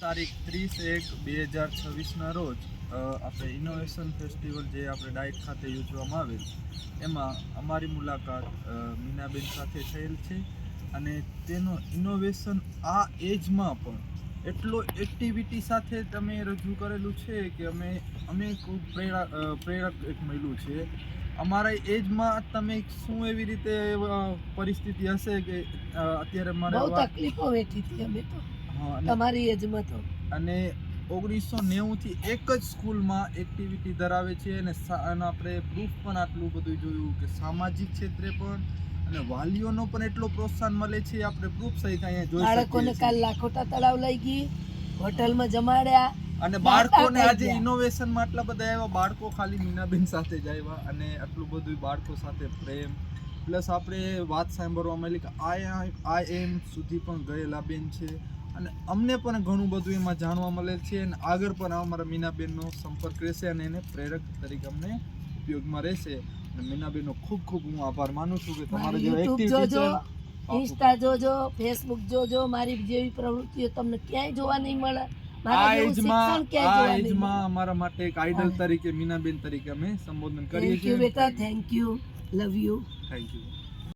તારીખ 30/1/2026ના રોજ આપણે ઇનોવેશન ફેસ્ટિવલ જે આપણે ડાયટ ખાતે યોજવામાં આવેલ એમાં અમારી મુલાકાત મીનાબેન સાથે થયેલ છે અને તેનો ઇનોવેશન આ એજમાં પણ એટલો એક્ટિવિટી સાથે તમે રજૂ કરેલું છે કે અમે ખૂબ પ્રેરક એક મળ્યું છે અમારા એજમાં. તમે શું એવી રીતે પરિસ્થિતિ હશે કે અત્યારે મારે બહુ તકલીફો વેઠી હતી અમે તો તમારી એજમાં તો. અને 1990 થી એક જ સ્કૂલમાં એક્ટિવિટી ધરાવે છે અને આપણે પ્રૂફ પણ આટલું બધું જોયું કે સામાજિક ક્ષેત્રે પણ અને વાલીઓનો પણ એટલો પ્રોત્સાહન મળે છે. આપણે પ્રૂફ સહિત અહીંયા જોઈ શકીએ બાળકોને કાલ લાખોટા તળાવ લઈ ગઈ, હોટલમાં જમાડ્યા અને બાળકોને આજે ઇનોવેશનમાં આટલા બધા આવ્યા. બાળકો ખાલી મીનાબેન સાથે જ આવ્યા અને આટલું બધું બાળકો સાથે પ્રેમ પ્લસ આપણે વાત સાંભળવા મળી કે IIM સુધી પણ ગયેલા બેન છે અને અમને પણ ઘણું બધું એમાં જાણવા મળે છે અને આગળ પણ અમારા મીનાબેનનો સંપર્ક રહેશે અને એને પ્રેરક તરીકે અમને ઉપયોગમાં રહેશે. અને મીનાબેનનો ખૂબ ખૂબ હું આભાર માનું છું કે તમારે જે એક્ટિવિટી છે, ઇન્સ્ટા જોજો, ફેસબુક જોજો, મારી જેવી પ્રવૃત્તિઓ તમને ક્યાંય જોવા નહીં મળે. આ એજમાં અમારા માટે એક આઈડલ તરીકે મીનાબેન તરીકે અમે સંબોધન કરીએ છીએ. બેટા, thank you, love you. Thank you.